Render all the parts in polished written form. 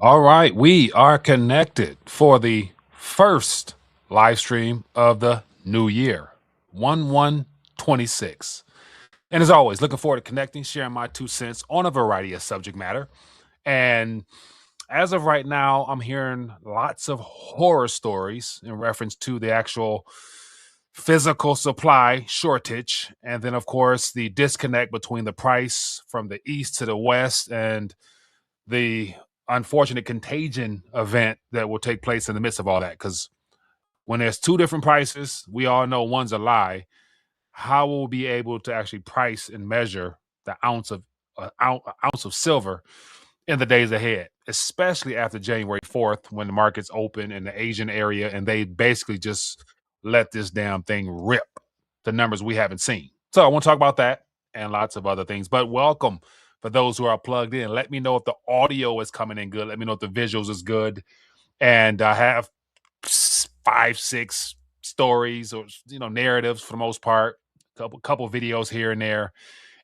All right, we are connected for the first live stream of the new year, 1/1/26. And as always, looking forward to connecting, sharing my 2 cents on a variety of subject matter. And as of right now, I'm hearing lots of horror stories in reference to the actual physical supply shortage. And then, of course, the disconnect between the price from the east to the west and the unfortunate contagion event that will take place in the midst of all that. Because when there's two different prices, we all know one's a lie. How will we be able to actually price and measure the ounce of silver in the days ahead, especially after January 4th when the markets open in the Asian area and they basically just let this damn thing rip the numbers we haven't seen. So I want to talk about that and lots of other things. But welcome for those who are plugged in. Let me know if the audio is coming in good. Let me know if the visuals is good. And I have five, six stories or narratives for the most part, couple videos here and there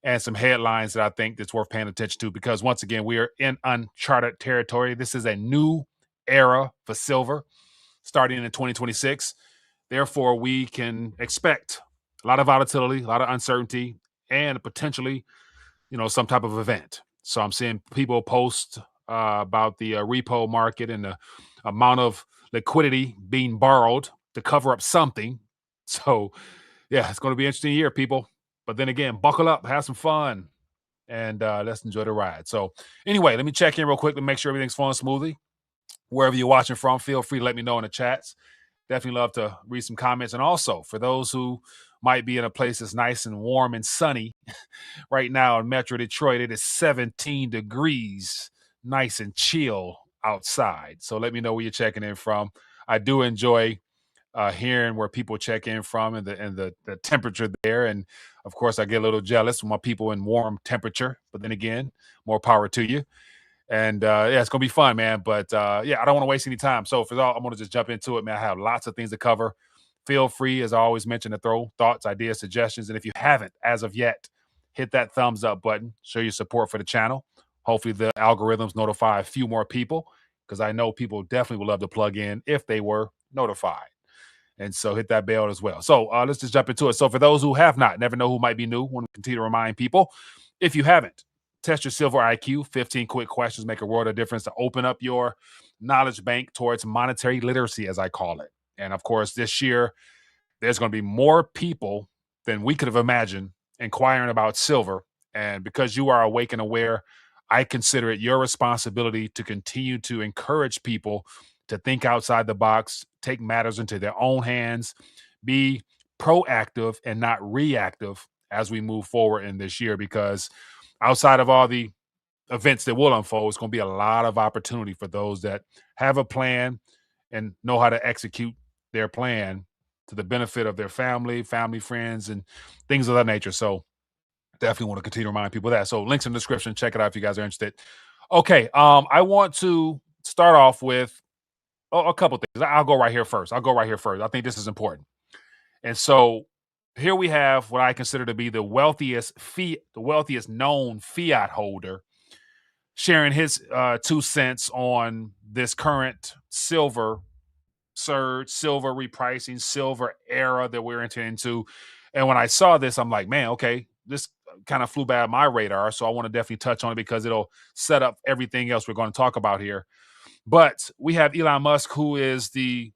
and some headlines that I think that's worth paying attention to because once again, we are in uncharted territory. This is a new era for silver starting in 2026. Therefore, we can expect a lot of volatility, a lot of uncertainty, and potentially, some type of event. So I'm seeing people post about the repo market and the amount of liquidity being borrowed to cover up something. So, yeah, it's going to be an interesting year, people. But then again, buckle up, have some fun, and let's enjoy the ride. So, anyway, let me check in real quick to make sure everything's flowing smoothly. Wherever you're watching from, feel free to let me know in the chats. Definitely love to read some comments. And also, for those who might be in a place that's nice and warm and sunny right now in Metro Detroit, it is 17 degrees, nice and chill outside. So let me know where you're checking in from. I do enjoy hearing where people check in from and the temperature there. And of course, I get a little jealous when my people in warm temperature. But then again, more power to you. And yeah, it's gonna be fun, man. But yeah, I don't want to waste any time. So for all, I'm gonna just jump into it, man. I have lots of things to cover. Feel free, as I always mention, to throw thoughts, ideas, suggestions. And if you haven't, as of yet, hit that thumbs up button. Show your support for the channel. Hopefully, the algorithms notify a few more people because I know people definitely would love to plug in if they were notified. And so hit that bell as well. So let's just jump into it. So for those who have not, never know who might be new, want to continue to remind people, if you haven't, test your silver IQ. 15 quick questions make a world of difference to open up your knowledge bank towards monetary literacy, as I call it. And of course, this year, there's going to be more people than we could have imagined inquiring about silver. And because you are awake and aware, I consider it your responsibility to continue to encourage people to think outside the box, take matters into their own hands, be proactive and not reactive as we move forward in this year. Because outside of all the events that will unfold, it's going to be a lot of opportunity for those that have a plan and know how to execute their plan to the benefit of their family, friends, and things of that nature. So definitely want to continue to remind people of that. So links in the description. Check it out if you guys are interested. Okay. I want to start off with a couple things. I'll go right here first. I think this is important. And so here we have what I consider to be the wealthiest known fiat holder sharing his 2 cents on this current silver surge, silver repricing, silver era that we're entering into. And when I saw this, I'm like, man, okay, this kind of flew by my radar. So I want to definitely touch on it because it'll set up everything else we're going to talk about here. But we have Elon Musk, who is the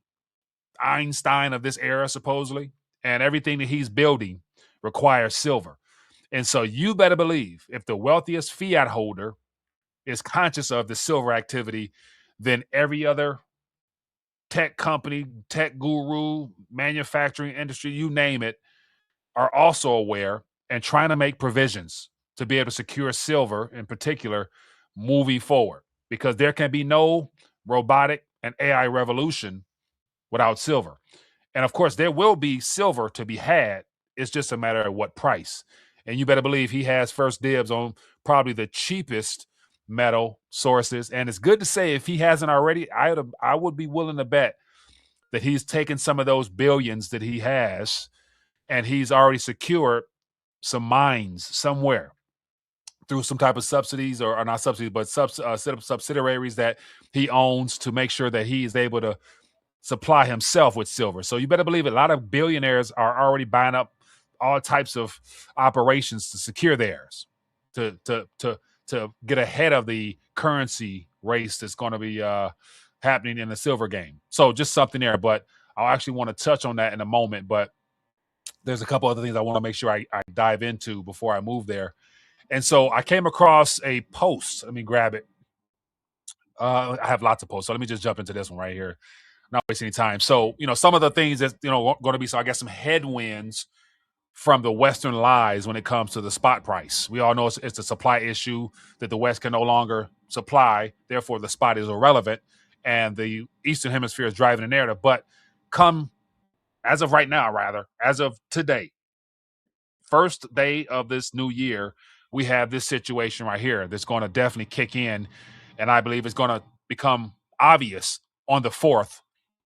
Einstein of this era, supposedly, and everything that he's building requires silver. And so you better believe if the wealthiest fiat holder is conscious of the silver activity, then every other tech company, tech guru, manufacturing industry, you name it, are also aware and trying to make provisions to be able to secure silver in particular moving forward because there can be no robotic and AI revolution without silver. And of course, there will be silver to be had. It's just a matter of what price. And you better believe he has first dibs on probably the cheapest metal sources. And it's good to say if he hasn't already, I would be willing to bet that he's taken some of those billions that he has and he's already secured some mines somewhere through some type of subsidies or not subsidies, but set up subsidiaries that he owns to make sure that he is able to supply himself with silver. So you better believe it. A lot of billionaires are already buying up all types of operations to secure theirs, to get ahead of the currency race that's going to be happening in the silver game. So just something there. But I'll actually want to touch on that in a moment. But there's a couple other things I want to make sure I dive into before I move there. And so I came across a post. Let me grab it. I have lots of posts, so let me just jump into this one right here. Not wasting any time. So, some of the things that going to be. So I guess some headwinds from the Western lies when it comes to the spot price. We all know it's a supply issue that the West can no longer supply. Therefore, the spot is irrelevant, and the Eastern Hemisphere is driving the narrative. But come as of right now, rather as of today, first day of this new year, we have this situation right here that's going to definitely kick in, and I believe it's going to become obvious on the 4th,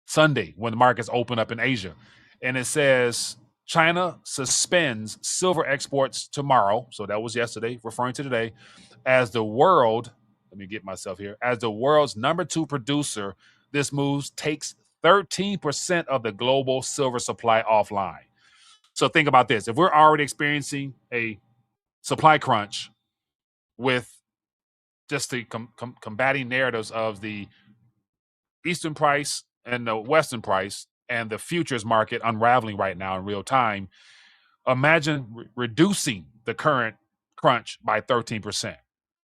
Sunday, when the markets open up in Asia. And it says China suspends silver exports tomorrow. So that was yesterday, referring to today, as the world, let me get myself here, as the world's number 2 producer. This move takes 13% of the global silver supply offline. So think about this. If we're already experiencing a supply crunch with just the combating narratives of the Eastern price and the Western price and the futures market unraveling right now in real time, imagine reducing the current crunch by 13%.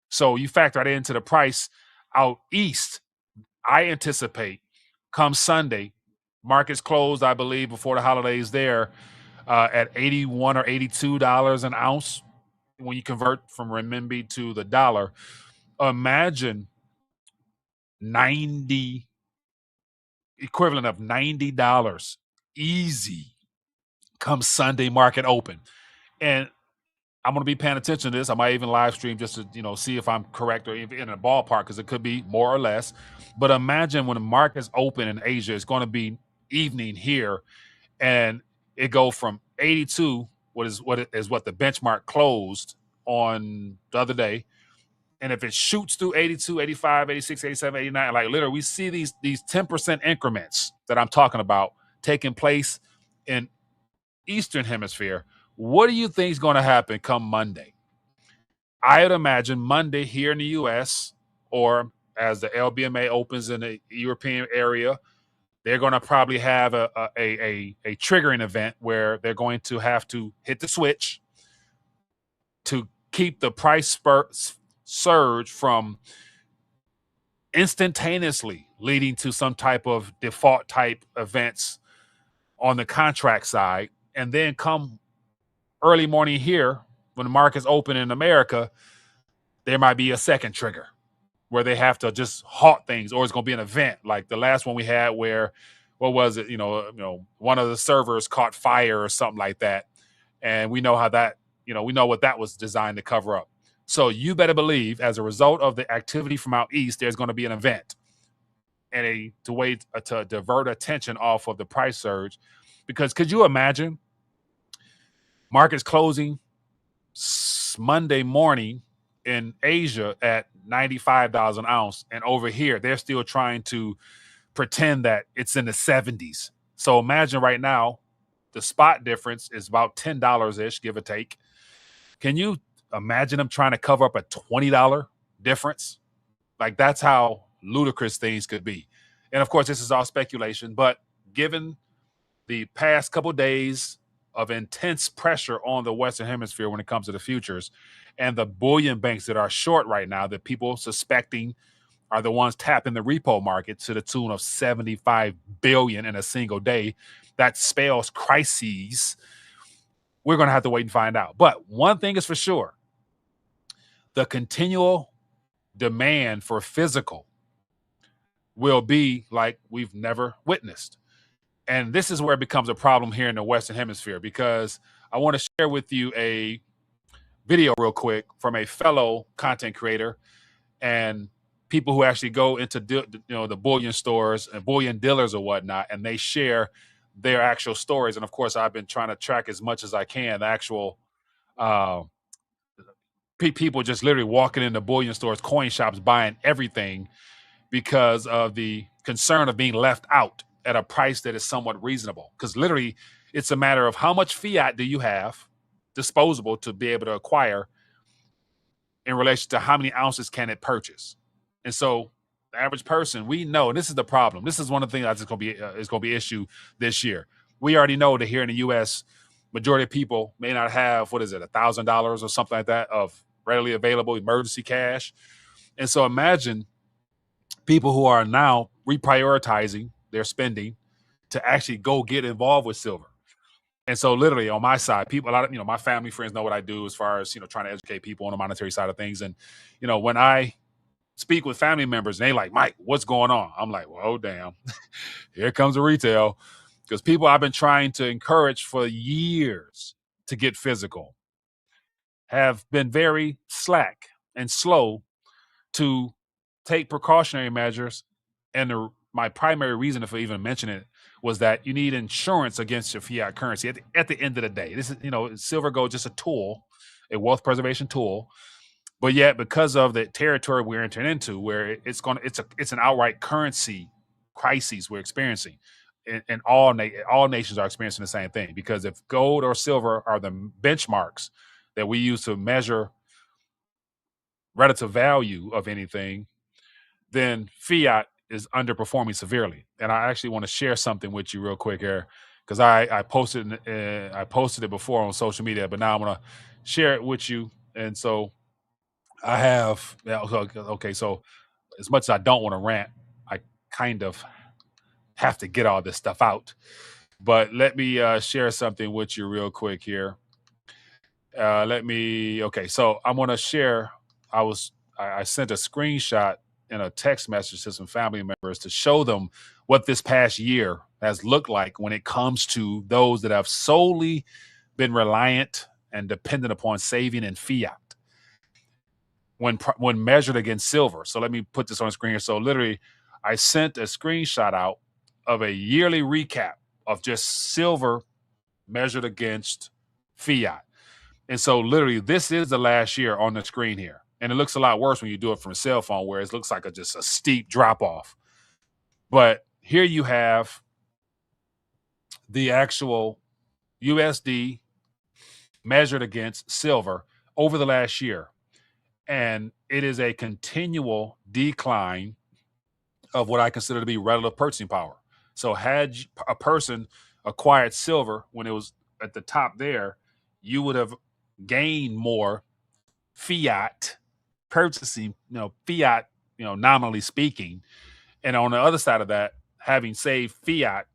So you factor that into the price out east. I anticipate come Sunday, markets closed, I believe, before the holidays there at $81 or $82 an ounce when you convert from renminbi to the dollar. Imagine 90 equivalent of $90 easy come Sunday market open. And I'm going to be paying attention to this. I might even live stream just to, see if I'm correct or in a ballpark, because it could be more or less. But imagine when the markets open in Asia, it's going to be evening here, and it go from 82, what is what the benchmark closed on the other day. And if it shoots through 82, 85, 86, 87, 89, like literally we see these 10% increments that I'm talking about taking place in Eastern Hemisphere. What do you think is going to happen come Monday? I would imagine Monday here in the U.S., or as the LBMA opens in the European area, they're going to probably have a triggering event where they're going to have to hit the switch to keep the price surge from instantaneously leading to some type of default type events on the contract side. And then come early morning here, when the market's open in America, there might be a second trigger where they have to just halt things, or it's going to be an event like the last one we had where, what was it? One of the servers caught fire or something like that. And we know how that, we know what that was designed to cover up. So you better believe, as a result of the activity from out east, there's going to be an event and to divert attention off of the price surge. Because could you imagine markets closing Monday morning in Asia at $95 an ounce, and over here they're still trying to pretend that it's in the 70s. So imagine right now the spot difference is about $10 ish, give or take. Can you imagine them trying to cover up a $20 difference? Like, that's how ludicrous things could be. And of course, this is all speculation, but given the past couple of days of intense pressure on the Western Hemisphere when it comes to the futures, and the bullion banks that are short right now, that people suspecting are the ones tapping the repo market to the tune of 75 billion in a single day, that spells crises. We're going to have to wait and find out. But one thing is for sure, the continual demand for physical will be like we've never witnessed. And this is where it becomes a problem here in the Western Hemisphere, because I want to share with you a video real quick from a fellow content creator and people who actually go into the bullion stores and bullion dealers or whatnot, and they share their actual stories. And of course, I've been trying to track as much as I can the actual People just literally walking into bullion stores, coin shops, buying everything because of the concern of being left out at a price that is somewhat reasonable. Because literally, it's a matter of how much fiat do you have disposable to be able to acquire in relation to how many ounces can it purchase. And so the average person, we know, and this is the problem. This is one of the things that's going to be is going to be issue this year. We already know that here in the U.S., majority of people may not have what is it, $1,000 or something like that of readily available emergency cash. And so imagine people who are now reprioritizing their spending to actually go get involved with silver. And so literally on my side, people, a lot of, my family, friends know what I do as far as, trying to educate people on the monetary side of things. And, when I speak with family members and they like, Mike, what's going on? I'm like, well, oh, damn, here comes the retail. Because people I've been trying to encourage for years to get physical have been very slack and slow to take precautionary measures. And my primary reason for even mentioning it was that you need insurance against your fiat currency. At the end of the day, this is, silver gold, just a tool, a wealth preservation tool. But yet, because of the territory we're entering into, where it's an outright currency crisis we're experiencing, and all nations are experiencing the same thing. Because if gold or silver are the benchmarks that we use to measure relative value of anything, then fiat is underperforming severely. And I actually want to share something with you real quick here, because I posted it before on social media, but now I'm gonna share it with you. And so I have, yeah, okay. So as much as I don't want to rant, I kind of have to get all this stuff out. But let me share something with you real quick here. Okay. So I'm gonna share. I sent a screenshot in a text message to some family members to show them what this past year has looked like when it comes to those that have solely been reliant and dependent upon saving in fiat when measured against silver. So let me put this on the screen here. So literally, I sent a screenshot out of a yearly recap of just silver measured against fiat. And so literally, this is the last year on the screen here. And it looks a lot worse when you do it from a cell phone, where it looks like just a steep drop off. But here you have the actual USD measured against silver over the last year. And it is a continual decline of what I consider to be relative purchasing power. So had a person acquired silver when it was at the top there, you would have gained more fiat purchasing, fiat, nominally speaking. And on the other side of that, having saved fiat,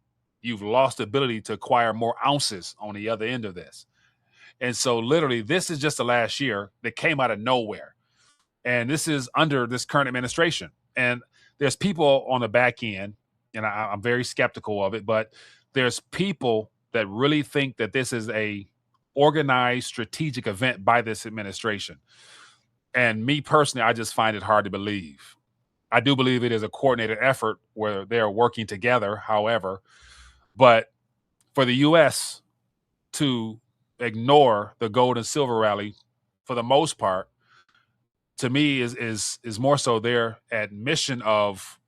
you've lost the ability to acquire more ounces on the other end of this. And so literally, this is just the last year that came out of nowhere. And this is under this current administration. And there's people on the back end, and I'm very skeptical of it, but there's people that really think that this is a organized strategic event by this administration. And me personally, I just find it hard to believe. I do believe it is a coordinated effort where they're working together, however, but for the US to ignore the gold and silver rally for the most part, to me is more so their admission of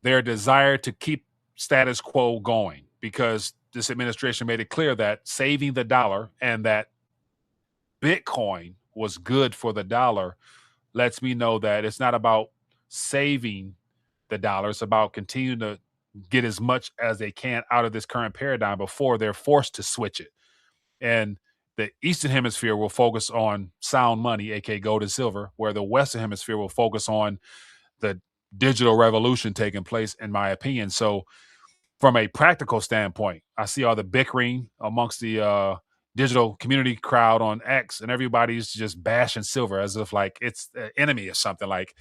their desire to keep status quo going, because this administration made it clear that saving the dollar and that Bitcoin was good for the dollar lets me know that it's not about saving the dollar. It's about continuing to get as much as they can out of this current paradigm before they're forced to switch it. And the Eastern Hemisphere will focus on sound money, aka gold and silver, where the Western Hemisphere will focus on the digital revolution taking place, in my opinion. So from a practical standpoint, I see all the bickering amongst the digital community crowd on X, and everybody's just bashing silver as if like it's the enemy or something. Like,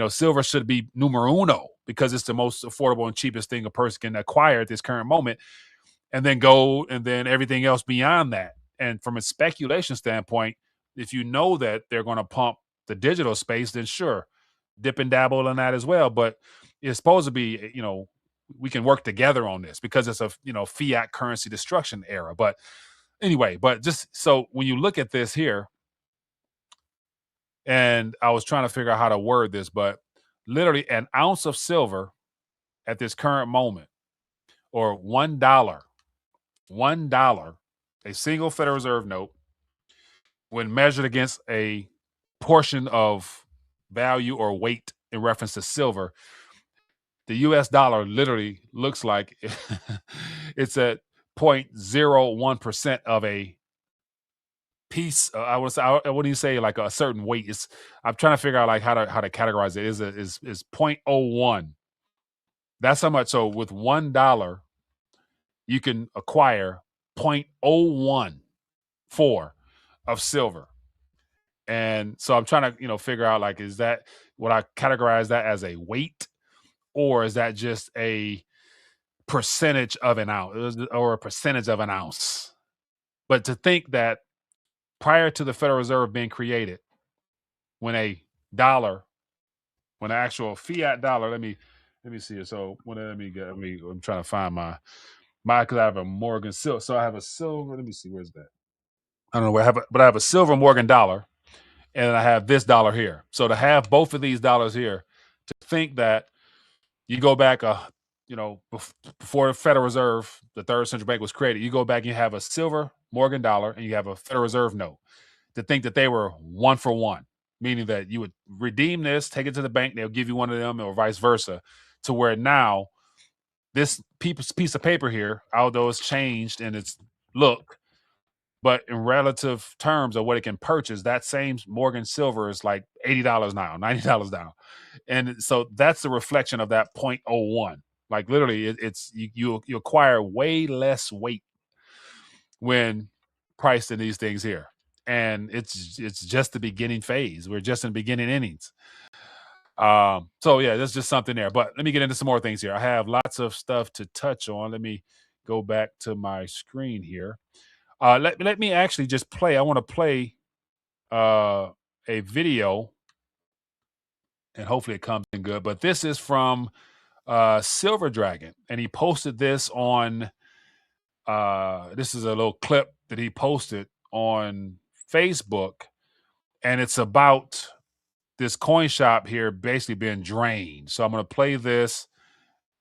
silver should be numero uno because it's the most affordable and cheapest thing a person can acquire at this current moment, and then gold, and then everything else beyond that. And from a speculation standpoint, if you know that they're going to pump the digital space, then sure, dip and dabble in that as well. But it's supposed to be, we can work together on this because it's a, fiat currency destruction era. But anyway, but just so when you look at this here, And I was trying to figure out how to word this, but literally an ounce of silver at this current moment, or $1, a single Federal Reserve note, when measured against a portion of value or weight in reference to silver, the US dollar literally looks like it's at 0.01% of a piece. I what do you say, like a certain weight? I'm trying to figure out like how to categorize it. Is 0.01. That's how much. So with $1, you can acquire 0.014 of silver. And so I'm trying to, figure out, like, is that, would I categorize that as a weight, or is that just a percentage of an ounce, or a percentage of an ounce? But to think that prior to the Federal Reserve being created, when a dollar, when an actual fiat dollar, let me see it. So I'm trying to find my because I have a Morgan silver. So I have a silver. Let me see, where's that? I don't know where I have it, but I have a silver Morgan dollar, and I have this dollar here. So to have both of these dollars here, to think that you go back, before the Federal Reserve, the third central bank was created, you go back and you have a silver Morgan dollar and you have a Federal Reserve note. To think that they were one for one, meaning that you would redeem this, take it to the bank, they'll give you one of them, or vice versa, to where now this piece of paper here, although it's changed in its look, but in relative terms of what it can purchase, that same Morgan silver is like $80 now, $90 now. And so that's the reflection of that 0.01. Like literally, it's you acquire way less weight when priced in these things here. And it's just the beginning phase. We're just in the beginning innings. So yeah, there's just something there. But let me get into some more things here. I have lots of stuff to touch on. Let me go back to my screen here. Let me actually just play. I want to play a video, and hopefully it comes in good. But this is from Silver Dragon, and he posted this on. This is a little clip that he posted on Facebook, and it's about this coin shop here basically being drained. So I'm going to play this,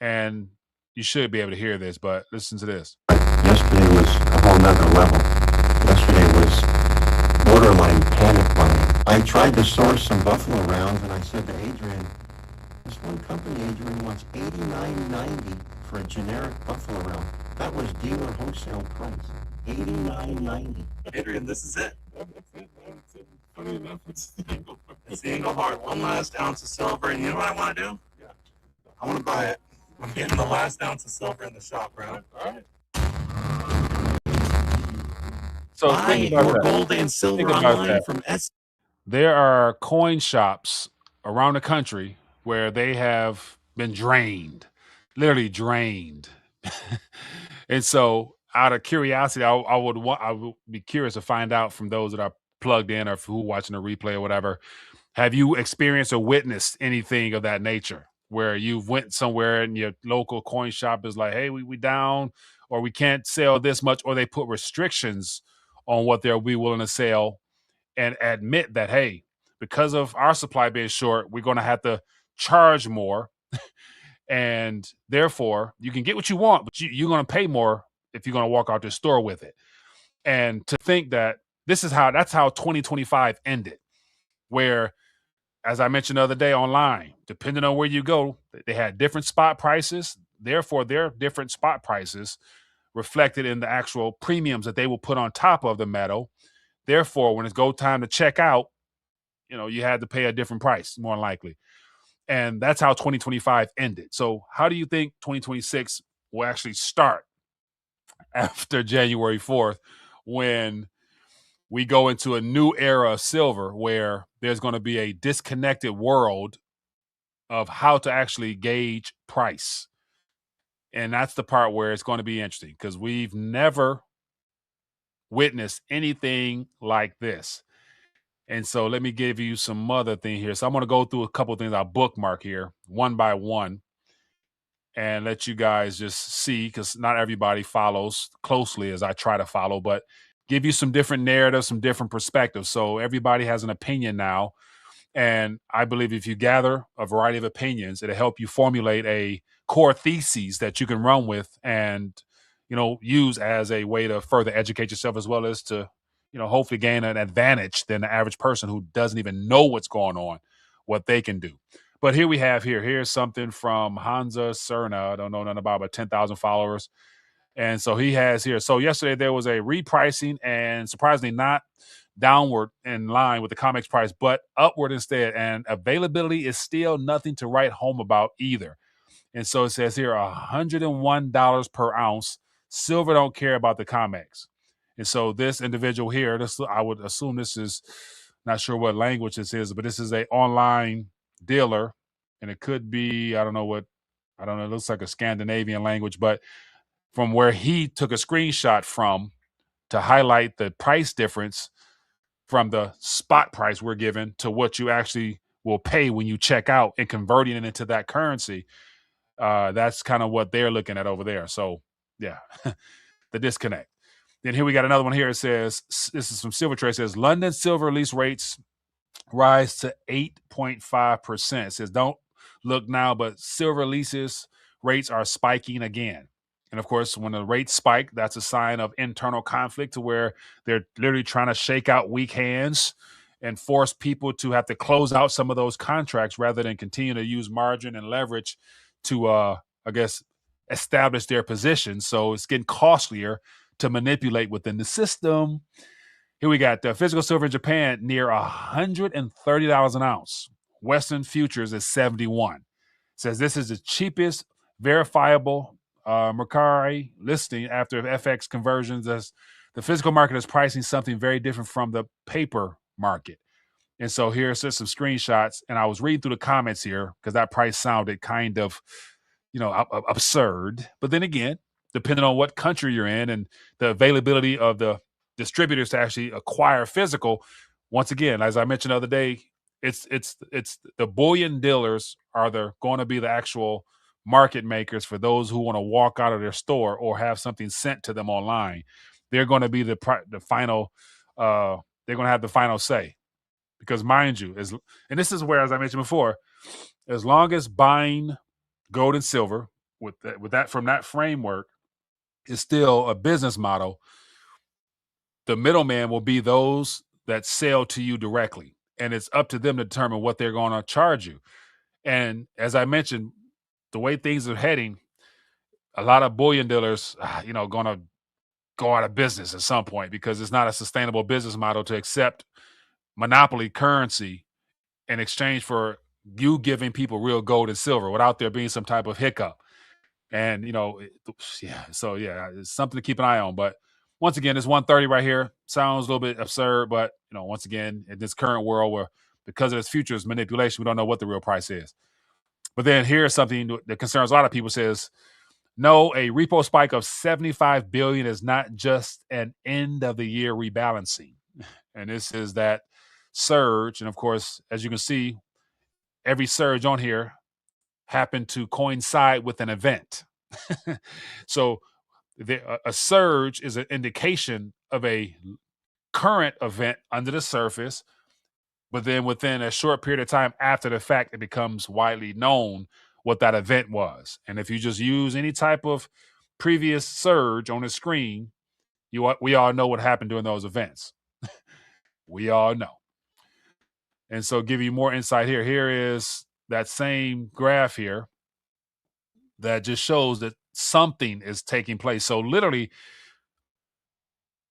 and you should be able to hear this, but listen to this. Yesterday was a whole nother level. Yesterday was borderline panic buying. I tried to source some Buffalo rounds, and I said to Adrian, this one company, Adrian, wants $89.90 for a generic Buffalo round. That was dealer wholesale price. $89.90. Adrian, this is it. Funny enough, it's the Engelhart. One last ounce of silver, and you know what I want to do? Yeah. I want to buy it. I'm getting the last ounce of silver in the shop, bro. All right. So Buy think about your that. gold and silver Think about online that. from S. There are coin shops around the country where they have been drained, literally drained. And so, out of curiosity, I would be curious to find out from those that are plugged in, or who watching the replay or whatever. Have you experienced or witnessed anything of that nature, where you've went somewhere and your local coin shop is like, "Hey, we down, or we can't sell this much," or they put restrictions on what they'll be willing to sell, and admit that, hey, because of our supply being short, we're going to have to charge more, and therefore you can get what you want, but you're going to pay more if you're going to walk out the store with it. And to think that that's how 2025 ended, where, as I mentioned the other day online, depending on where you go, they had different spot prices. Therefore, their different spot prices reflected in the actual premiums that they will put on top of the metal. Therefore, when it's go time to check out, you had to pay a different price, more than likely. And that's how 2025 ended. So how do you think 2026 will actually start after January 4th, when we go into a new era of silver, where there's going to be a disconnected world of how to actually gauge price? And that's the part where it's going to be interesting, because we've never witnessed anything like this. And so let me give you some other thing here. So I'm going to go through a couple of things I'll bookmark here one by one, and let you guys just see, because not everybody follows closely as I try to follow, but give you some different narratives, some different perspectives. So everybody has an opinion now And I believe if you gather a variety of opinions, it'll help you formulate a core theses that you can run with and, use as a way to further educate yourself as well as to, hopefully gain an advantage than the average person who doesn't even know what's going on, what they can do. But here we have here's something from Hansa Cerna. I don't know nothing about 10,000 followers. And so he has here. So yesterday there was a repricing and surprisingly not downward in line with the COMEX price, but upward instead. And availability is still nothing to write home about either. And so it says here $101 per ounce. Silver don't care about the COMEX. And so this individual here, I would assume this is, not sure what language this is, but this is a online dealer. And it could be, I don't know, it looks like a Scandinavian language, but from where he took a screenshot from to highlight the price difference from the spot price we're given to what you actually will pay when you check out and converting it into that currency. That's kind of what they're looking at over there. So, yeah, the disconnect. Then here we got another one here. It says, this is from Silver Trade. It says, London silver lease rates rise to 8.5%. It says, don't look now, but silver leases rates are spiking again. And of course, when the rates spike, that's a sign of internal conflict to where they're literally trying to shake out weak hands and force people to have to close out some of those contracts rather than continue to use margin and leverage to, establish their position. So it's getting costlier to manipulate within the system. Here we got the physical silver in Japan near $130 an ounce. Western futures is 71. It says this is the cheapest verifiable Mercari listing after FX conversions, as the physical market is pricing something very different from the paper market. And so here's just some screenshots, and I was reading through the comments here because that price sounded kind of, absurd. But then again, depending on what country you're in and the availability of the distributors to actually acquire physical, once again, as I mentioned the other day, it's the bullion dealers are going to be the actual market makers for those who want to walk out of their store or have something sent to them online. They're going to be the final. They're going to have the final say, because mind you, and this is where, as I mentioned before, as long as buying gold and silver with that from that framework is still a business model, the middleman will be those that sell to you directly, and it's up to them to determine what they're going to charge you. And as I mentioned, the way things are heading, a lot of bullion dealers, going to go out of business at some point because it's not a sustainable business model to accept monopoly currency in exchange for you giving people real gold and silver without there being some type of hiccup. And, it's something to keep an eye on. But once again, this 130 right here sounds a little bit absurd, but, once again, in this current world where because of this futures manipulation, we don't know what the real price is. But then here's something that concerns a lot of people. Says, no, a repo spike of 75 billion is not just an end of the year rebalancing. And this is that surge. And of course, as you can see, every surge on here happened to coincide with an event. So a surge is an indication of a current event under the surface, but then within a short period of time after the fact, it becomes widely known what that event was. And if you just use any type of previous surge on the screen, we all know what happened during those events. We all know. And so give you more insight here. Here is that same graph here that just shows that something is taking place. So literally,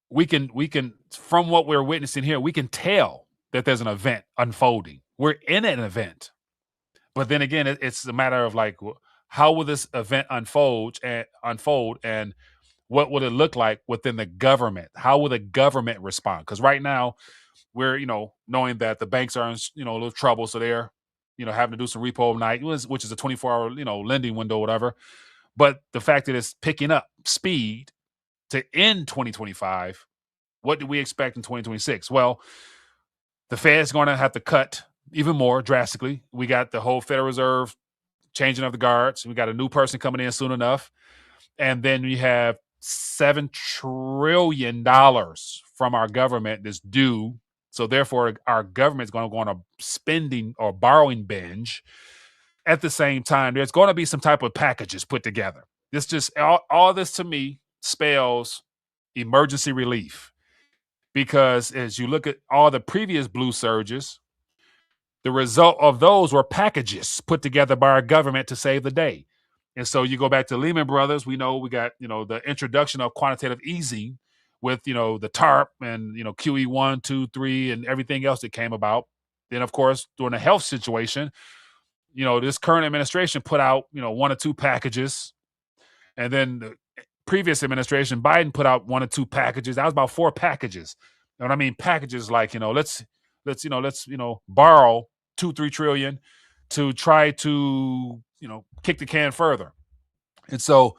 we can from what we're witnessing here, we can tell that there's an event unfolding. We're in an event. But then again, it's a matter of like, how will this event unfold, and what would it look like within the government? How will the government respond? Because right now, we're knowing that the banks are in a little trouble, so they're having to do some repo overnight, which is a 24-hour lending window, whatever. But the fact that it's picking up speed to end 2025, what do we expect in 2026? Well, the Fed's going to have to cut even more drastically. We got the whole Federal Reserve changing of the guards. We got a new person coming in soon enough. And then we have $7 trillion from our government that's due So therefore, our government's going to go on a spending or borrowing binge. At the same time, there's going to be some type of packages put together. This just all this to me spells emergency relief, because as you look at all the previous blue surges, the result of those were packages put together by our government to save the day. And so you go back to Lehman Brothers, we know we got, the introduction of quantitative easing with, the TARP and, QE1, 2, 3, and everything else that came about. Then, of course, during the health situation, this current administration put out, 1 or 2 packages. And then the previous administration, Biden, put out 1 or 2 packages. That was about 4 packages. And I mean packages like, let's borrow 2-3 trillion to try to, kick the can further. And so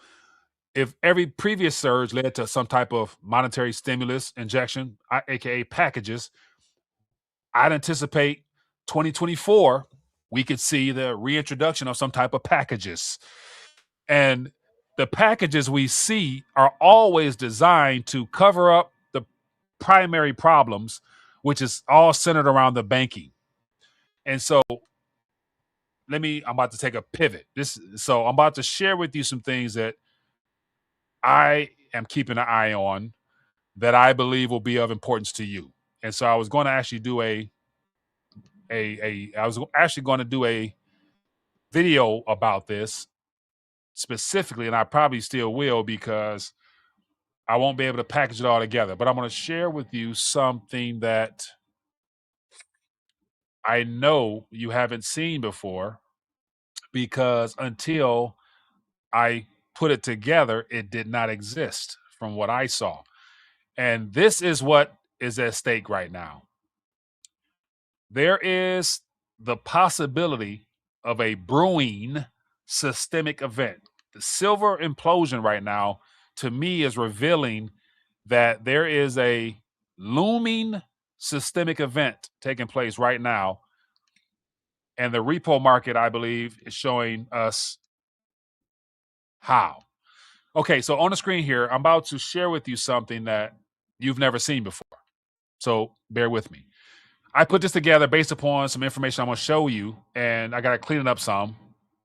if every previous surge led to some type of monetary stimulus injection, aka packages, I'd anticipate 2024 we could see the reintroduction of some type of packages. And the packages we see are always designed to cover up the primary problems, which is all centered around the banking. And so I'm about to take a pivot. So I'm about to share with you some things that I am keeping an eye on that I believe will be of importance to you. And so I was going to actually do a video about this specifically, and I probably still will because I won't be able to package it all together. But I'm going to share with you something that I know you haven't seen before, because until I put it together, it did not exist from what I saw. And this is what is at stake right now. There is the possibility of a brewing systemic event. The silver implosion right now, to me, is revealing that there is a looming systemic event taking place right now. And the repo market, I believe, is showing us how. Okay, so on the screen here, I'm about to share with you something that you've never seen before. So bear with me. I put this together based upon some information I'm going to show you, and I got to clean it up some.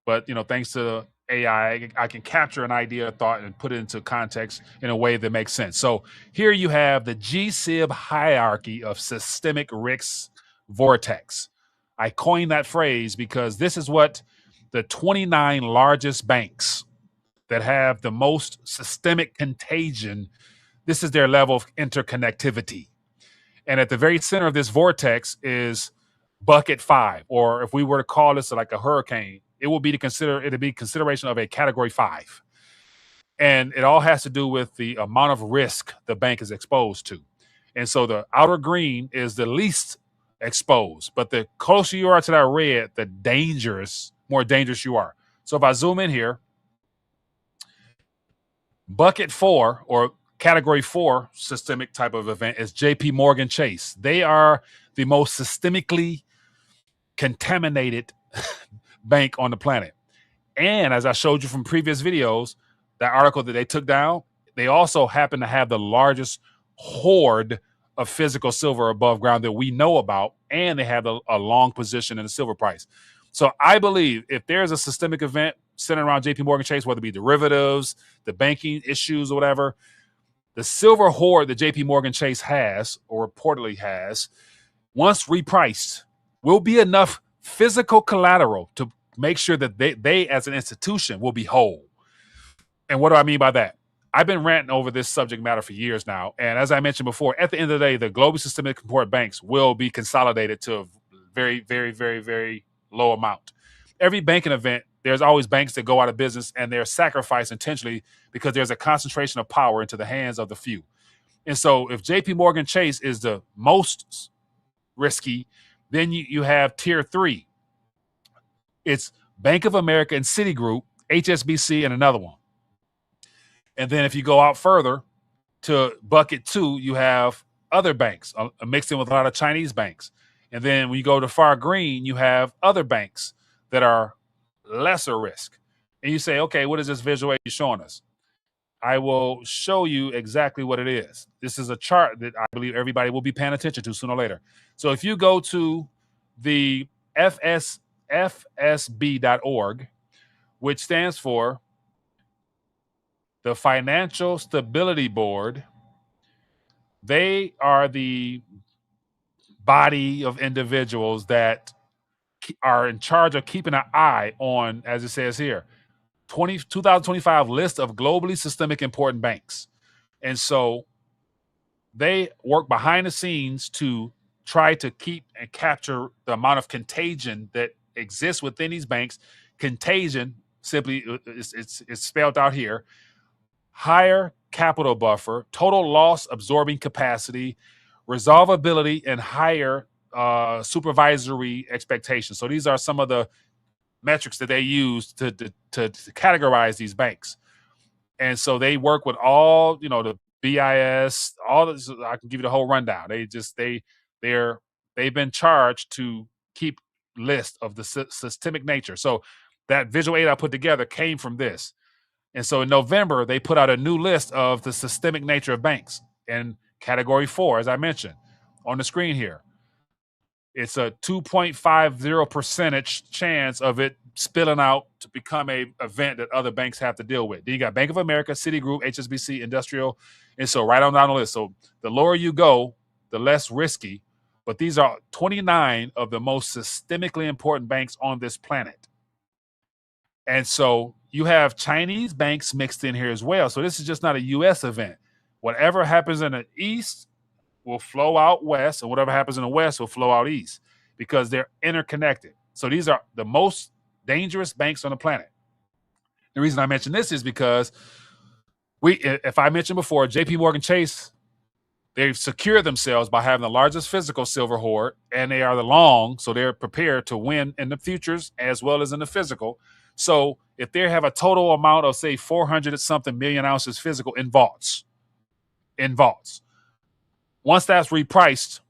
But, thanks to AI, I can capture an idea, a thought, and put it into context in a way that makes sense. So here you have the GSIB hierarchy of systemic risk vortex. I coined that phrase because this is what the 29 largest banks that have the most systemic contagion, this is their level of interconnectivity. And at the very center of this vortex is bucket 5, or if we were to call this like a hurricane, it'd be consideration of a category 5. And it all has to do with the amount of risk the bank is exposed to. And so the outer green is the least exposed, but the closer you are to that red, the more dangerous you are. So if I zoom in here, bucket 4, or category 4 systemic type of event, is JPMorgan Chase. They are the most systemically contaminated bank on the planet. And as I showed you from previous videos, that article that they took down, they also happen to have the largest hoard of physical silver above ground that we know about, and they have a long position in the silver price. So I believe if there's a systemic event centered around JPMorgan Chase, whether it be derivatives, the banking issues, or whatever, the silver hoard that JPMorgan Chase has, or reportedly has, once repriced, will be enough physical collateral to make sure that they as an institution will be whole. And what do I mean by that? I've been ranting over this subject matter for years now. And as I mentioned before, at the end of the day, the global systemic important banks will be consolidated to a very, very, very, very low amount. Every banking event, there's always banks that go out of business, and they're sacrificed intentionally because there's a concentration of power into the hands of the few. And so if JPMorgan Chase is the most risky, then you have tier 3. It's Bank of America and Citigroup, HSBC, and another one. And then if you go out further to bucket 2, you have other banks mixed in with a lot of Chinese banks. And then when you go to far green, you have other banks that are lesser risk. And you say, okay, what is this visual aid showing us? I will show you exactly what it is. This is a chart that I believe everybody will be paying attention to sooner or later. So if you go to the FSB.org, which stands for the Financial Stability Board, they are the body of individuals that are in charge of keeping an eye on, as it says here, 2025 list of globally systemic important banks. And so they work behind the scenes to try to keep and capture the amount of contagion that exists within these banks. Contagion simply it's spelled out here: higher capital buffer, total loss absorbing capacity, resolvability, and higher supervisory expectations. So these are some of the metrics that they use to categorize these banks. And so they work with all, the BIS, all this. I can give you the whole rundown. They've been charged to keep list of the systemic nature. So that visual aid I put together came from this. And so in November, they put out a new list of the systemic nature of banks. And category 4, as I mentioned on the screen here, it's a 2.50% chance of it spilling out to become a event that other banks have to deal with. Then you got Bank of America, Citigroup, HSBC, Industrial, and so right on down the list. So the lower you go, the less risky. But these are 29 of the most systemically important banks on this planet. And so you have Chinese banks mixed in here as well. So this is just not a U.S. event. Whatever happens in the East will flow out west, and whatever happens in the west will flow out east because they're interconnected. So these are the most dangerous banks on the planet. The reason I mention this is because if I mentioned before, JPMorgan Chase, they've secured themselves by having the largest physical silver hoard, and they are the long, so they're prepared to win in the futures as well as in the physical. So if they have a total amount of, say, 400 something million ounces physical in vaults, once that's repriced,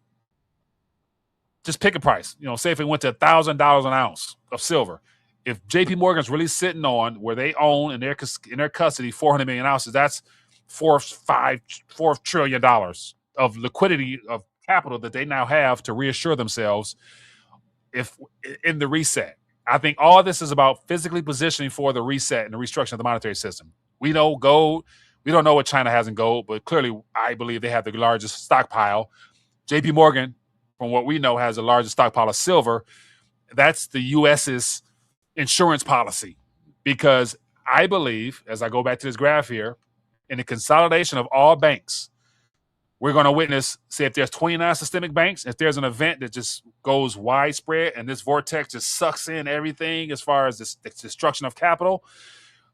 just pick a price. Say if it went to $1,000 an ounce of silver. If JP Morgan's really sitting on where they own in their custody 400 million ounces, that's $4 trillion of liquidity of capital that they now have to reassure themselves if in the reset. I think all of this is about physically positioning for the reset and the restructuring of the monetary system. We know gold. We don't know what China has in gold, but clearly I believe they have the largest stockpile. JP Morgan, from what we know, has the largest stockpile of silver. That's the U.S.'s insurance policy, because I believe, as I go back to this graph here, in the consolidation of all banks, we're going to witness, say, if there's 29 systemic banks, if there's an event that just goes widespread and this vortex just sucks in everything as far as the destruction of capital,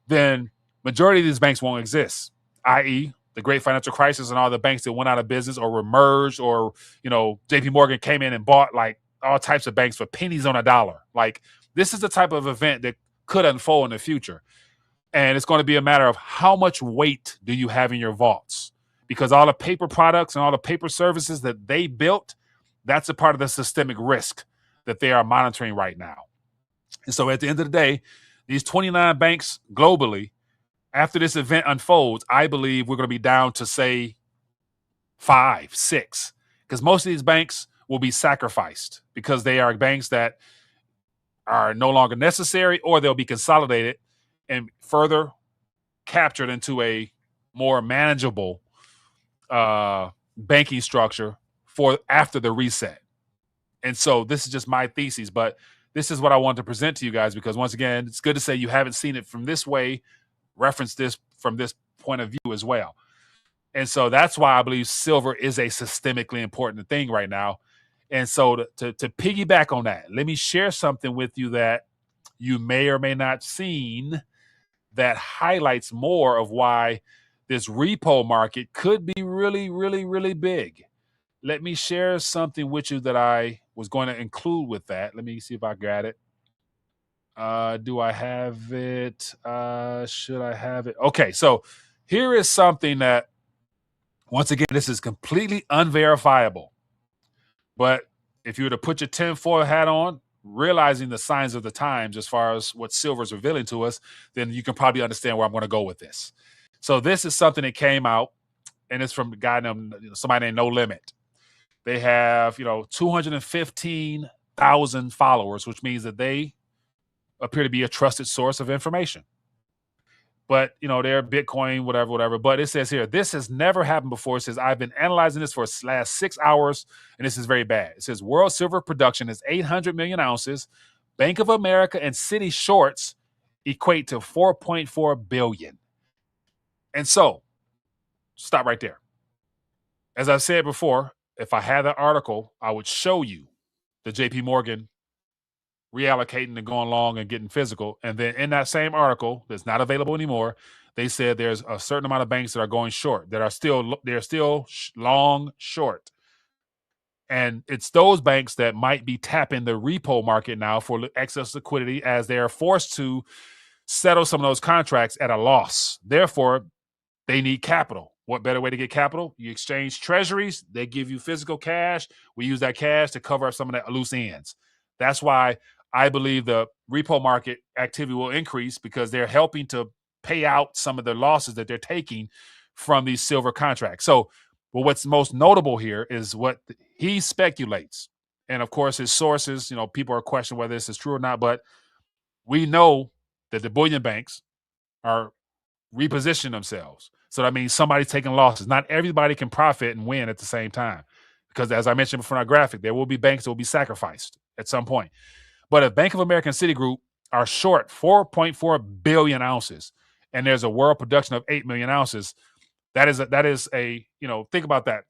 then majority of these banks won't exist, i.e., the great financial crisis and all the banks that went out of business or were merged, or, JP Morgan came in and bought like all types of banks for pennies on a dollar. Like, this is the type of event that could unfold in the future. And it's going to be a matter of how much weight do you have in your vaults, because all the paper products and all the paper services that they built, that's a part of the systemic risk that they are monitoring right now. And so at the end of the day, these 29 banks globally, after this event unfolds, I believe we're going to be down to, say, 5, 6, because most of these banks will be sacrificed because they are banks that are no longer necessary, or they'll be consolidated and further captured into a more manageable banking structure for after the reset. And so this is just my thesis, but this is what I wanted to present to you guys, because once again, it's good to say you haven't seen it from this way, reference this from this point of view as well. And so that's why I believe silver is a systemically important thing right now. And so to piggyback on that, let me share something with you that you may or may not seen that highlights more of why this repo market could be really, really, really big. Let me share something with you that I was going to include with that. Let me see if I got it. Do I have it? Should I have it? Okay, so here is something that, once again, this is completely unverifiable. But if you were to put your tinfoil hat on, realizing the signs of the times as far as what silver is revealing to us, then you can probably understand where I'm going to go with this. So this is something that came out, and it's from a guy named somebody named No Limit. They have 215,000 followers, which means that they appear to be a trusted source of information. But they're Bitcoin, whatever. But it says here, this has never happened before. It says, I've been analyzing this for the last 6 hours, and this is very bad. It says world silver production is 800 million ounces. Bank of America and Citi shorts equate to 4.4 billion. And so, stop right there. As I've said before, if I had that article, I would show you the JPMorgan reallocating and going long and getting physical. And then in that same article that's not available anymore, they said there's a certain amount of banks that are going short, they're still long short. And it's those banks that might be tapping the repo market now for excess liquidity, as they are forced to settle some of those contracts at a loss. Therefore, they need capital. What better way to get capital? You exchange treasuries. They give you physical cash. We use that cash to cover up some of that loose ends. That's why I believe the repo market activity will increase, because they're helping to pay out some of the losses that they're taking from these silver contracts. So, what's most notable here is what he speculates. And of course, his sources, people are questioning whether this is true or not, but we know that the bullion banks are repositioning themselves. So that means somebody's taking losses. Not everybody can profit and win at the same time, because as I mentioned before in our graphic, there will be banks that will be sacrificed at some point. But if Bank of America and Citigroup are short 4.4 billion ounces, and there's a world production of 8 million ounces, that is a think about that.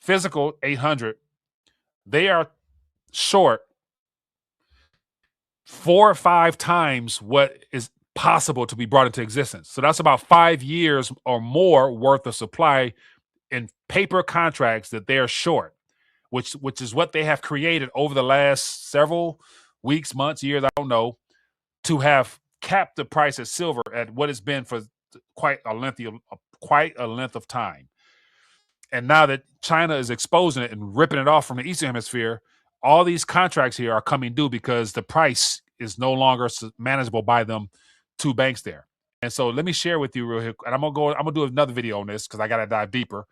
Physical 800, they are short 4 or 5 times what is possible to be brought into existence. So that's about 5 years or more worth of supply in paper contracts that they're short, which is what they have created over the last several weeks, months, years, I don't know, to have capped the price of silver at what it's been for quite a length of time. And now that China is exposing it and ripping it off from the Eastern Hemisphere, all these contracts here are coming due because the price is no longer manageable by them two banks there. And so let me share with you real quick, and I'm gonna do another video on this because I gotta dive deeper.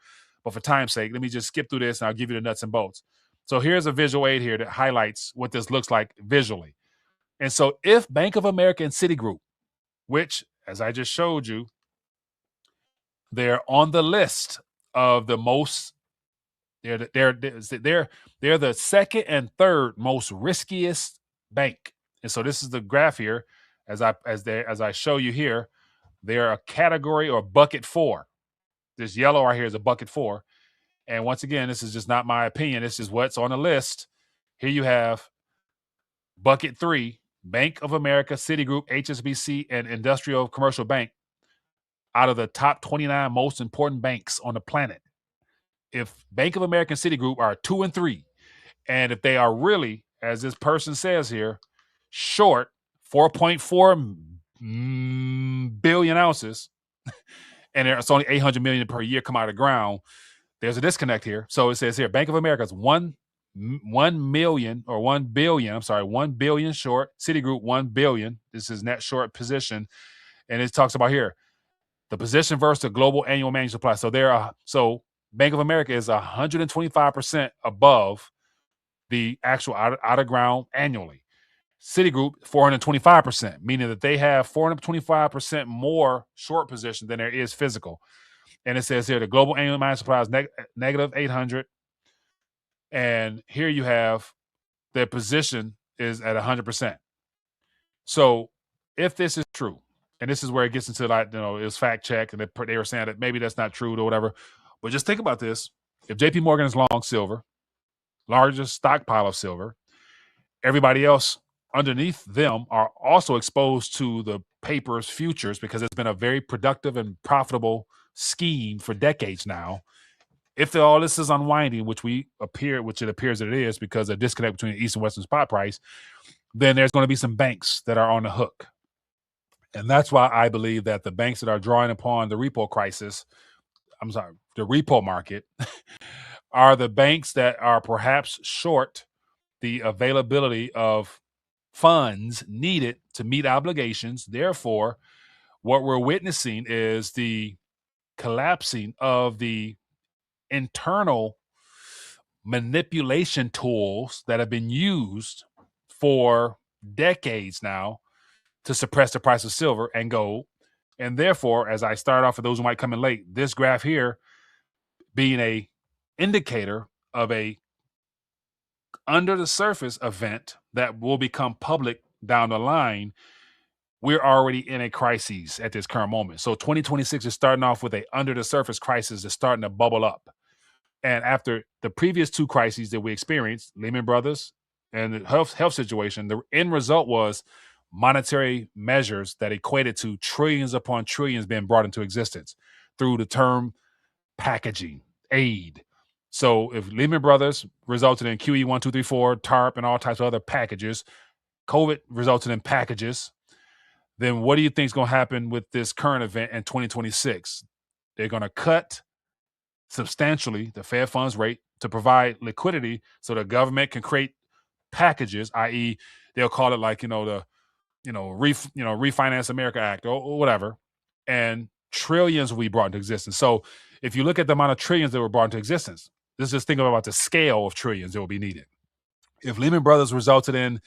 But for time's sake, let me just skip through this and I'll give you the nuts and bolts. So here's a visual aid here that highlights what this looks like visually. And so if Bank of America and Citigroup, which, as I just showed you, they're on the list of the most, they're the second and third most riskiest bank. And so this is the graph here, as I show you here. They're a category or bucket 4. This yellow right here is a bucket 4. And once again, this is just not my opinion. This is what's on the list. Here you have bucket 3, Bank of America, Citigroup, HSBC, and Industrial Commercial Bank, out of the top 29 most important banks on the planet. If Bank of America and Citigroup are 2 and 3, and if they are really, as this person says here, short 4.4 billion ounces, and it's only 800 million per year come out of the ground, there's a disconnect here. So it says here, Bank of America is 1 billion short. Citigroup 1 billion. This is net short position, and it talks about here the position versus the global annual managed supply. So Bank of America is 125% above the actual out of ground annually. Citigroup 425%, meaning that they have 425% more short position than there is physical. And it says here the global annual managed supply is negative 800. And here you have their position is at 100%. So if this is true, and this is where it gets into it was fact check, and they were saying that maybe that's not true or whatever. But just think about this. If JPMorgan is long silver, largest stockpile of silver, everybody else underneath them are also exposed to the paper's futures, because it's been a very productive and profitable scheme for decades now. If all this is unwinding, which it appears that it is, because of disconnect between the East and Western spot price, then there's going to be some banks that are on the hook. And that's why I believe that the banks that are drawing upon the repo market, are the banks that are perhaps short the availability of funds needed to meet obligations. Therefore, What we're witnessing is the collapsing of the internal manipulation tools that have been used for decades now to suppress the price of silver and gold. And therefore, as I start off for those who might come in late, this graph here being a indicator of a under the surface event that will become public down the line, we're already in a crisis at this current moment. So 2026 is starting off with a under the surface crisis that's starting to bubble up. And after the previous two crises that we experienced, Lehman Brothers and the health situation, the end result was monetary measures that equated to trillions upon trillions being brought into existence through the term packaging, aid. So if Lehman Brothers resulted in QE 1, 2, 3, 4, TARP, and all types of other packages, COVID resulted in packages, then what do you think is going to happen with this current event in 2026? They're going to cut substantially the Fed funds rate to provide liquidity so the government can create packages, i.e., they'll call it like the Refinance America Act or whatever, and trillions will be brought into existence. So if you look at the amount of trillions that were brought into existence, let's just think about the scale of trillions that will be needed. If Lehman Brothers resulted in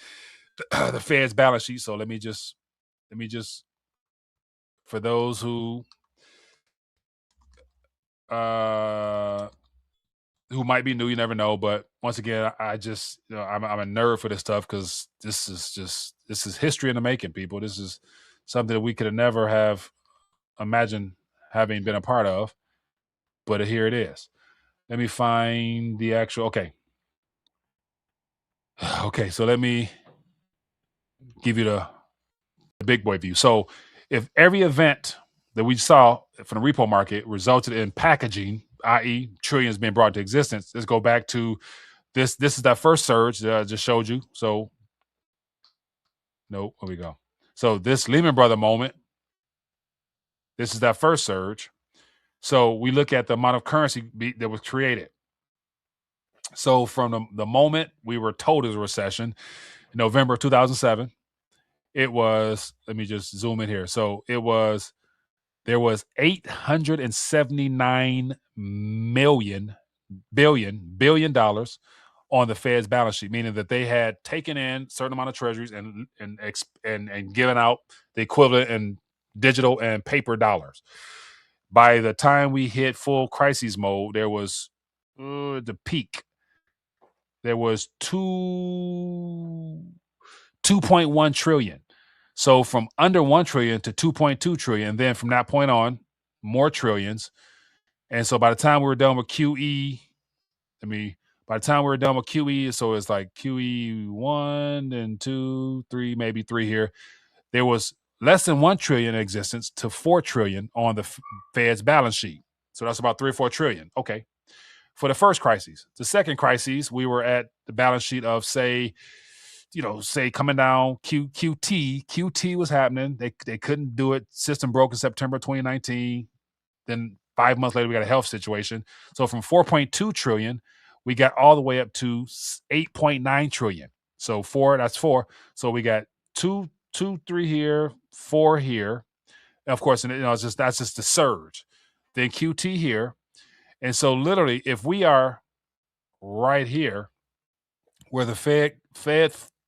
the Fed's balance sheet, so let me just for those who might be new, you never know. But once again, I just I'm a nerd for this stuff because this is history in the making, people. This is something that we could have never have imagined having been a part of, but here it is. Let me find the actual okay, so let me give you the big boy view. So if every event that we saw from the repo market resulted in packaging, i.e. trillions being brought into existence, let's go back to this. This is that first surge that I just showed you. So here we go. So this Lehman Brother moment, this is that first surge. So we look at the amount of currency that was created. So from the moment we were told it was a recession, in November of 2007, it was, let me just zoom in here. So there was $879 billion on the Fed's balance sheet, meaning that they had taken in a certain amount of treasuries and given out the equivalent in digital and paper dollars. By the time we hit full crisis mode, there was the peak. There was 2.1 trillion. So from under 1 trillion to 2.2 trillion, and then from that point on, more trillions. And so by the time we were done with QE, so it's like QE 1 and 2, 3, maybe 3 here. There was less than 1 trillion in existence to 4 trillion on the Fed's balance sheet. So that's about 3 or 4 trillion. Okay. For the first crisis. The second crisis, we were at the balance sheet of say coming down QT was happening. They couldn't do it. System broke in September 2019. Then 5 months later, we got a health situation. So from 4.2 trillion, we got all the way up to 8.9 trillion. So that's 4. So we got 2, 3 here, 4 here. And of course, that's just the surge. Then QT here. And so literally, if we are right here where the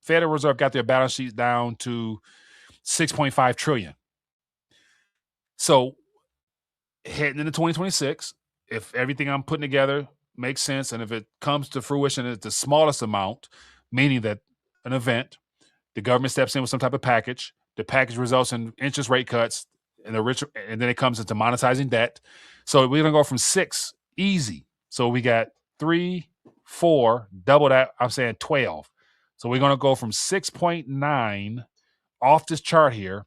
Federal Reserve got their balance sheets down to 6.5 trillion. So heading into 2026, if everything I'm putting together makes sense, and if it comes to fruition at the smallest amount, meaning that an event, the government steps in with some type of package, the package results in interest rate cuts, and then it comes into monetizing debt. So we're gonna go from 6 easy. So we got 3, 4, double that. I'm saying 12. So we're going to go from 6.9 off this chart here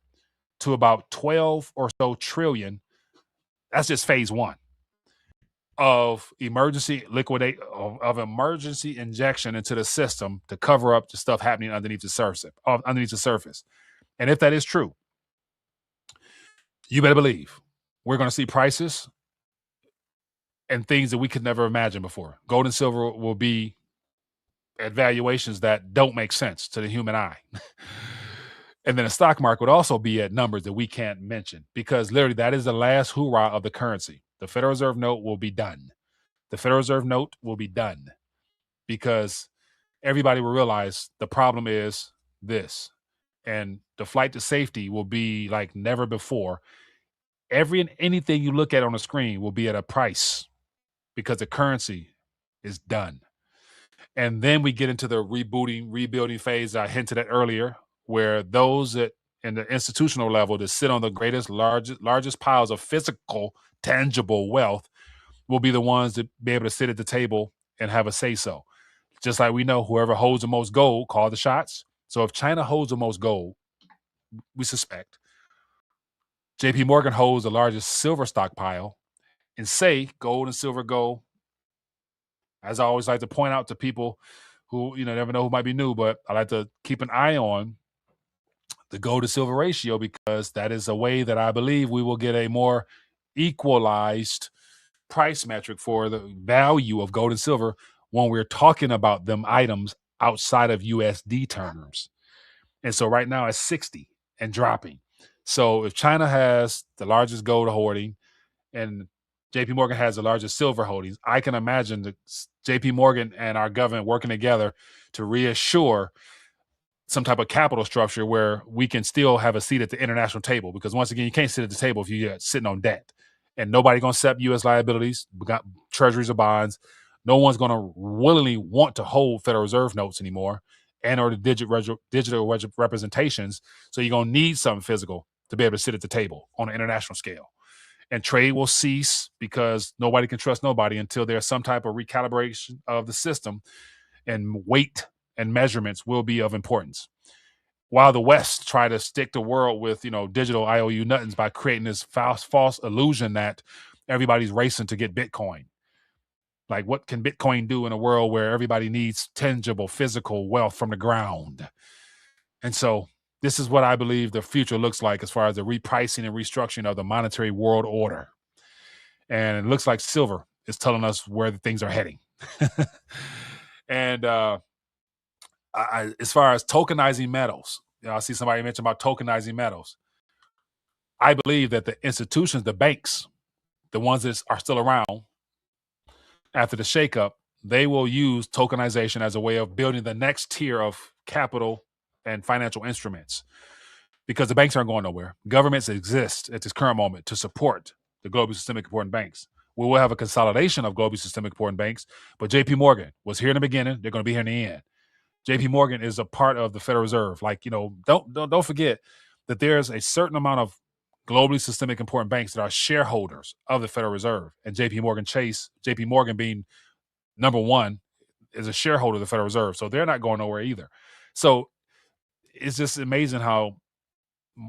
to about 12 or so trillion. That's just phase 1 of emergency emergency injection into the system to cover up the stuff happening underneath the surface. And if that is true, you better believe we're going to see prices and things that we could never imagine before. Gold and silver will be at valuations that don't make sense to the human eye. And then the stock market would also be at numbers that we can't mention, because literally that is the last hoorah of the currency. The Federal Reserve note will be done. The Federal Reserve note will be done because everybody will realize the problem is this, and the flight to safety will be like never before. Every and anything you look at on the screen will be at a price because the currency is done. And then we get into the rebuilding phase I hinted at earlier, where those that in the institutional level that sit on the largest piles of physical, tangible wealth will be the ones that be able to sit at the table and have a say so. Just like we know whoever holds the most gold call the shots. So if China holds the most gold, we suspect JPMorgan holds the largest silver stockpile, and say gold and silver go, as I always like to point out to people who, never know who might be new, but I like to keep an eye on the gold to silver ratio, because that is a way that I believe we will get a more equalized price metric for the value of gold and silver when we're talking about them items outside of USD terms. And so right now it's 60 and dropping. So if China has the largest gold hoarding and JP Morgan has the largest silver holdings, I can imagine that JP Morgan and our government working together to reassure some type of capital structure where we can still have a seat at the international table. Because once again, you can't sit at the table if you're sitting on debt, and nobody going to accept U.S. liabilities. We got treasuries or bonds. No one's going to willingly want to hold Federal Reserve notes anymore, and or the digital representations. So you're going to need something physical to be able to sit at the table on an international scale. And trade will cease because nobody can trust nobody until there's some type of recalibration of the system, and weight and measurements will be of importance. While the West try to stick the world with, digital IOU nothings by creating this false illusion that everybody's racing to get Bitcoin. Like, what can Bitcoin do in a world where everybody needs tangible, physical wealth from the ground? And so this is what I believe the future looks like as far as the repricing and restructuring of the monetary world order. And it looks like silver is telling us where the things are heading. And as far as tokenizing metals, I see somebody mention about tokenizing metals. I believe that the institutions, the banks, the ones that are still around after the shakeup, they will use tokenization as a way of building the next tier of capital and financial instruments, because the banks aren't going nowhere. Governments exist at this current moment to support the globally systemic important banks. We will have a consolidation of globally systemic important banks, but JP Morgan was here in the beginning. They're going to be here in the end. JP Morgan is a part of the Federal Reserve. Like, don't forget that there's a certain amount of globally systemic important banks that are shareholders of the Federal Reserve, and JP Morgan being number one, is a shareholder of the Federal Reserve. So they're not going nowhere either. So it's just amazing how,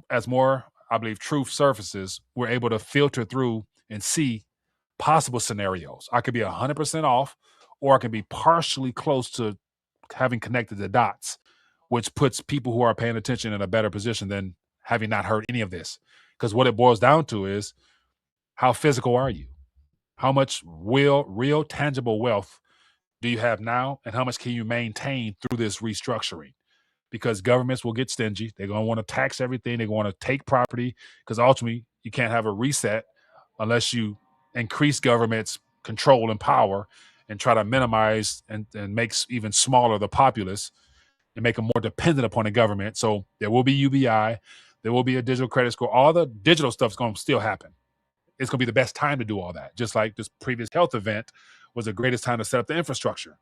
as more, I believe, truth surfaces, we're able to filter through and see possible scenarios. I could be 100% off, or I can be partially close to having connected the dots, which puts people who are paying attention in a better position than having not heard any of this. Because what it boils down to is, how physical are you? How much real tangible wealth do you have now? And how much can you maintain through this restructuring? Because governments will get stingy. They're going to want to tax everything. They're going to take property, because ultimately you can't have a reset unless you increase government's control and power and try to minimize and make even smaller the populace and make them more dependent upon the government. So there will be UBI. There will be a digital credit score. All the digital stuff is going to still happen. It's going to be the best time to do all that. Just like this previous health event was the greatest time to set up the infrastructure.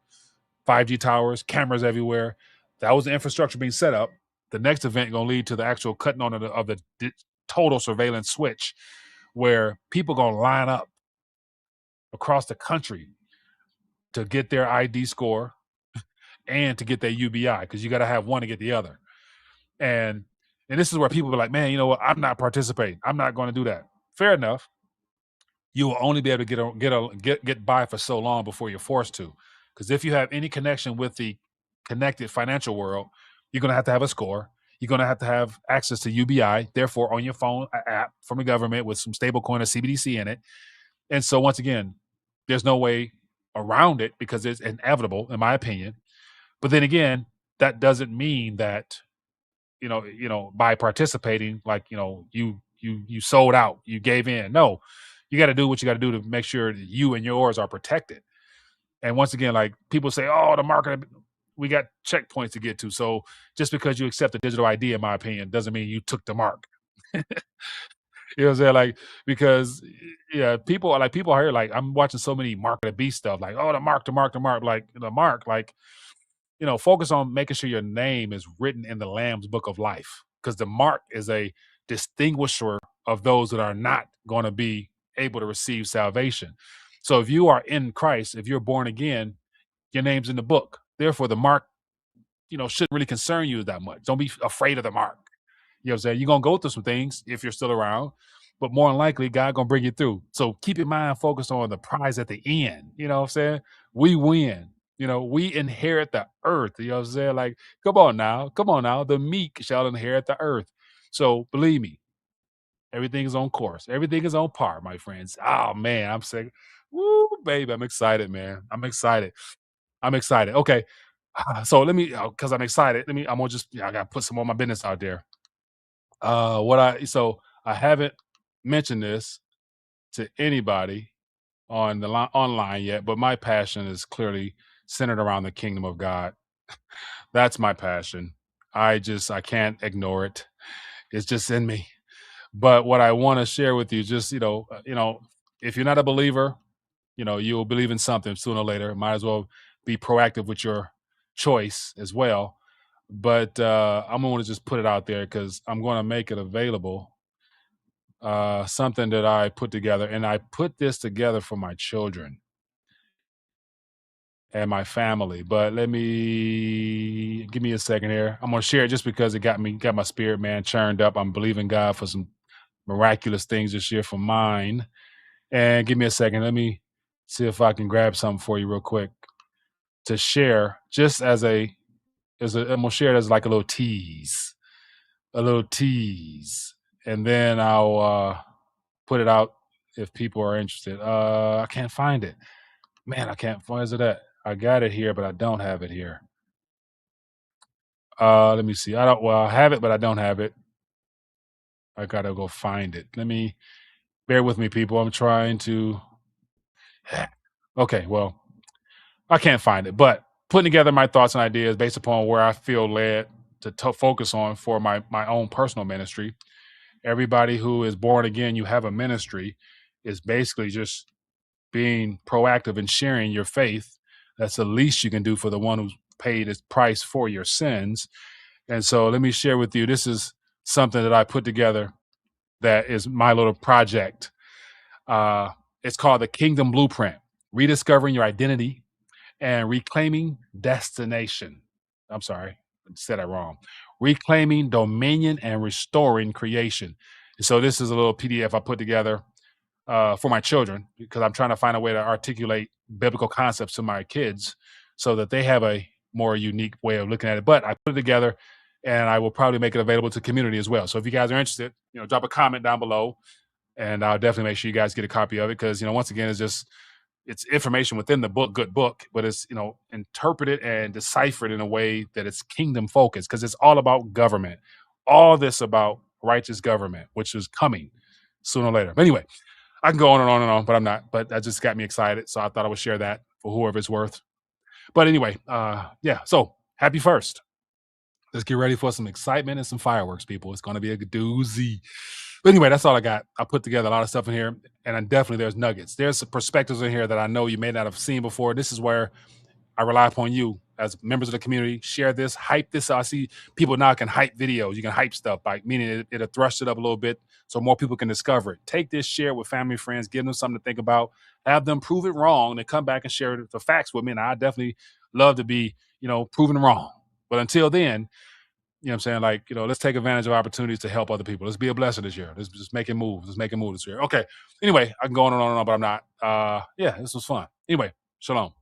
5G towers, cameras everywhere. That was the infrastructure being set up. The next event going to lead to the actual cutting on of the total surveillance switch, where people going to line up across the country to get their ID score and to get their UBI, because you got to have one to get the other. And this is where people be like, man, you know what? I'm not participating. I'm not going to do that. Fair enough. You will only be able to get by for so long before you're forced to. Because if you have any connection with the connected financial world, you're going to have a score. You're going to have access to UBI, therefore on your phone, an app from the government with some stable coin or CBDC in it. And so once again, there's no way around it because it's inevitable, in my opinion. But then again, that doesn't mean that by participating, like, you sold out, you gave in. No, you got to do what you got to do to make sure that you and yours are protected. And once again, like people say, oh, the market, we got checkpoints to get to. So just because you accept a digital ID, in my opinion, doesn't mean you took the mark. You know what I'm saying? Like, because yeah, people are here, like I'm watching so many market of beast stuff, like, oh, the mark, the mark, the mark, like the mark, like, focus on making sure your name is written in the Lamb's book of life. Because the mark is a distinguisher of those that are not going to be able to receive salvation. So if you are in Christ, if you're born again, your name's in the book. Therefore, the mark, shouldn't really concern you that much. Don't be afraid of the mark. You know what I'm saying? You're gonna go through some things if you're still around, but more than likely, God gonna bring you through. So keep your mind focused on the prize at the end. You know what I'm saying? We win. We inherit the earth. You know what I'm saying? Like, come on now. Come on now. The meek shall inherit the earth. So believe me, everything is on course. Everything is on par, my friends. Oh man, I'm sick. Woo, baby. I'm excited, man. I'm excited. I'm excited. Okay. So let me, because I'm excited. I'm gonna just, I gotta put some more of my business out there. I haven't mentioned this to anybody on the online yet, but my passion is clearly centered around the kingdom of God. That's my passion. I can't ignore it. It's just in me. But what I want to share with you, just if you're not a believer, you'll believe in something sooner or later. Might as well be proactive with your choice as well. But I'm going to just put it out there because I'm going to make it available. Something that I put together, and I put this together for my children and my family. But give me a second here. I'm gonna share it just because it got my spirit, man, churned up. I'm believing God for some miraculous things this year for mine. And give me a second. Let me see if I can grab something for you real quick to share, just I'm gonna share it as like a little tease, and then I'll put it out if people are interested. I can't find it. Man, I can't find is it at? I got it here, but I don't have it here. Let me see. I have it, but I don't have it. I gotta go find it. Bear with me, people. I'm trying to okay, well, I can't find it, but putting together my thoughts and ideas based upon where I feel led to focus on for my own personal ministry. Everybody who is born again, you have a ministry, is basically just being proactive and sharing your faith. That's the least you can do for the one who's paid his price for your sins. And so let me share with you, this is something that I put together that is my little project. It's called the Kingdom Blueprint, Rediscovering Your Identity and Reclaiming Destination. I'm sorry, I said that wrong. Reclaiming Dominion and Restoring Creation. And so this is a little PDF I put together for my children, because I'm trying to find a way to articulate biblical concepts to my kids so that they have a more unique way of looking at it. But I put it together, and I will probably make it available to the community as well. So if you guys are interested, drop a comment down below, and I'll definitely make sure you guys get a copy of it, because once again, it's information within the book, good book, but it's interpreted and deciphered in a way that it's kingdom focused, because it's all about government, all this about righteous government, which is coming sooner or later. But anyway, I can go on and on and on, but I'm not. But that just got me excited, so I thought I would share that for whoever it's worth. But anyway, yeah. So happy first. Let's get ready for some excitement and some fireworks, people. It's going to be a doozy. But anyway, that's all I got. I put together a lot of stuff in here, and definitely there's nuggets. There's some perspectives in here that I know you may not have seen before. This is where I rely upon you as members of the community. Share this, hype this. I see people now can hype videos. You can hype stuff, like meaning it'll thrust it up a little bit so more people can discover it. Take this, share it with family, friends, give them something to think about, have them prove it wrong, and then come back and share the facts with me. And I definitely love to be, proven wrong. But until then, what I'm saying? Like, let's take advantage of opportunities to help other people. Let's be a blessing this year. Let's just make it move. Let's make it move this year. Okay. Anyway, I can go on and on and on, but I'm not. Yeah, this was fun. Anyway, shalom.